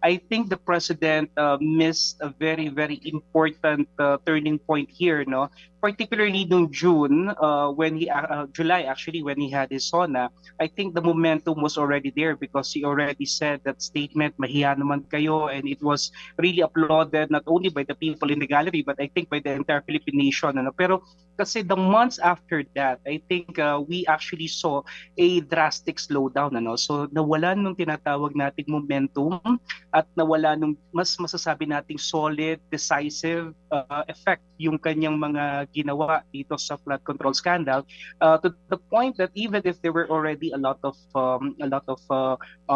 I think the president missed a very, very important turning point here, no? Particularly nung June, July actually, when he had his SONA, I think the momentum was already there because he already said that statement, mahiya naman kayo, and it was really applauded not only by the people in the gallery, but I think by the entire Philippine nation. Ano? Pero kasi the months after that, I think we actually saw a drastic slowdown. Ano? So nawalan nung tinatawag nating momentum at nawala nung mas masasabi nating solid, decisive effect yung kanyang mga ginawa dito sa flood control scandal, to the point that even if there were already a lot of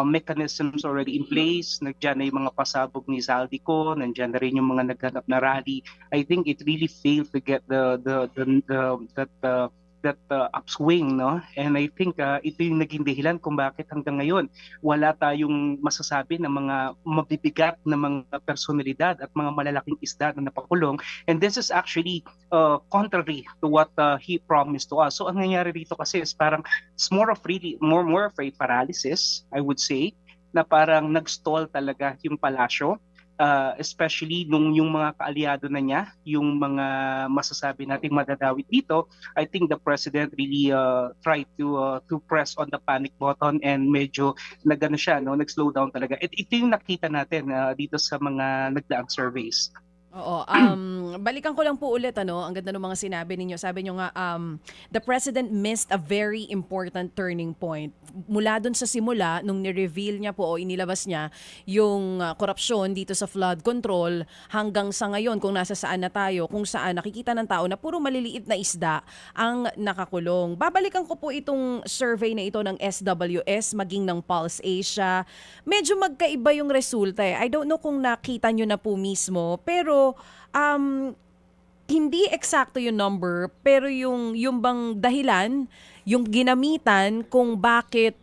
mechanisms already in place, nandiyan na yung mga pasabog ni Zaldico, nandiyan na rin yung mga naghanap na rally. I think it really failed to get that upswing, no? And I think ito yung naging dahilan kung bakit hanggang ngayon wala tayong masasabi ng mga mabibigat na mga personalidad at mga malalaking isda na napakulong. And this is actually contrary to what he promised to us. So ang nangyayari dito kasi is parang it's more of a paralysis, I would say, na parang nag-stall talaga yung palasyo, especially nung yung mga kaalyado na niya, yung mga masasabi nating madadawit dito. I think the president really tried to press on the panic button and medyo nagano siya, no, nag-slow down talaga. Ito yung nakita natin dito sa mga nagdaang surveys. Oo, balikan ko lang po ulit ano, ang ganda ng mga sinabi ninyo. Sabi niyo nga the president missed a very important turning point. Mula dun sa simula nung ni-reveal niya po o inilabas niya yung korupsyon dito sa flood control hanggang sa ngayon kung nasa saan na tayo, kung saan nakikita ng tao na puro maliliit na isda ang nakakulong. Babalikan ko po itong survey na ito ng SWS maging ng Pulse Asia. Medyo magkaiba yung resulta eh. I don't know kung nakita nyo na po mismo, pero hindi eksakto yung number, pero yung bang dahilan, yung ginamitan kung bakit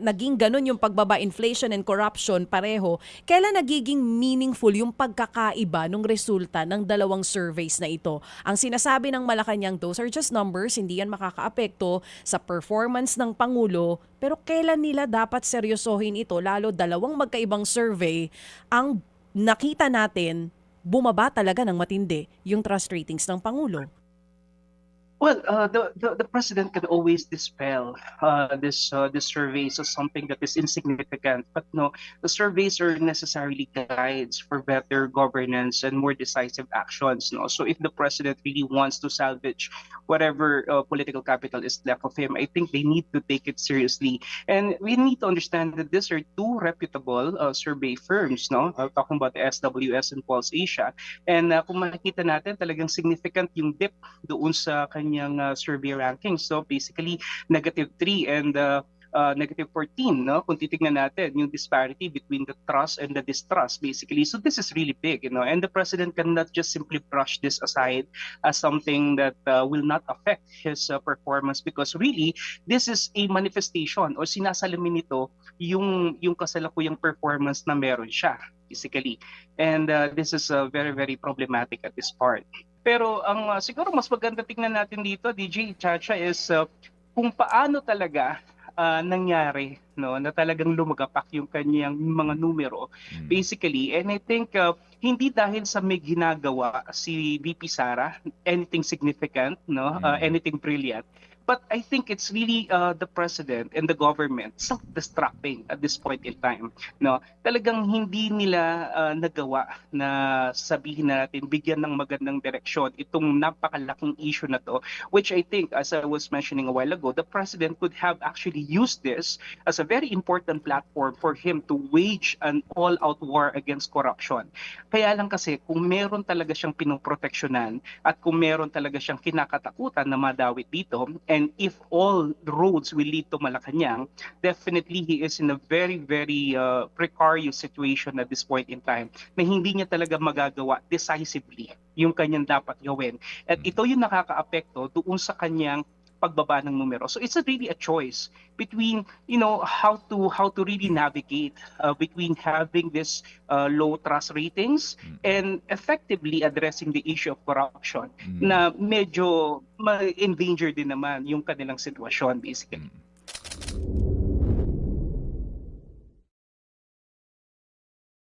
naging ganun yung pagbaba inflation and corruption pareho, kailan nagiging meaningful yung pagkakaiba ng resulta ng dalawang surveys na ito. Ang sinasabi ng Malacanang, those are just numbers, hindi yan makakaapekto sa performance ng Pangulo, pero kailan nila dapat seryosohin ito, lalo dalawang magkaibang survey, ang nakita natin, bumaba talaga ng matindi yung trust ratings ng Pangulo. Well, the president can always dispel this surveys as something that is insignificant, but no, the surveys are necessarily guides for better governance and more decisive actions. No, so if the president really wants to salvage whatever political capital is left of him, I think they need to take it seriously, and we need to understand that these are two reputable survey firms. No, talking about the SWS and Pulse Asia, and kung makikita natin, talagang significant yung dip doon sa kanyang survey rankings. So basically, -3 and -14, no? Kung titignan natin yung disparity between the trust and the distrust, basically. So this is really big, you know, and the president cannot just simply brush this aside as something that will not affect his performance, because really, this is a manifestation o sinasalamin nito yung kasalukuyang performance na meron siya, basically. And this is very, very problematic at this part. Pero ang siguro mas maganda tingnan natin dito, DJ Chacha, is kung paano talaga nangyari, no, na talagang lumagapak yung kanyang mga numero, basically. And I think hindi dahil sa may ginagawa si VP Sara, anything significant, no, anything brilliant, but I think it's really the president and the government self-destructing at this point in time. No, talagang hindi nila nagawa na sabihin natin, bigyan ng magandang direksyon itong napakalaking issue na to, which I think, as I was mentioning a while ago, the president could have actually used this as a very important platform for him to wage an all-out war against corruption. Kaya lang kasi, kung meron talaga siyang pinoproteksyonan at kung meron talaga siyang kinakatakutan na madawit dito, and if all roads will lead to Malacanang, definitely he is in a very, very precarious situation at this point in time, na hindi niya talaga magagawa decisively yung kanyang dapat gawin. At ito yung nakakaapekto doon sa kanyang pagbaba ng numero. So it's really a choice between, you know, how to really navigate between having this low trust ratings and effectively addressing the issue of corruption na medyo ma-endanger din naman yung kanilang sitwasyon, basically.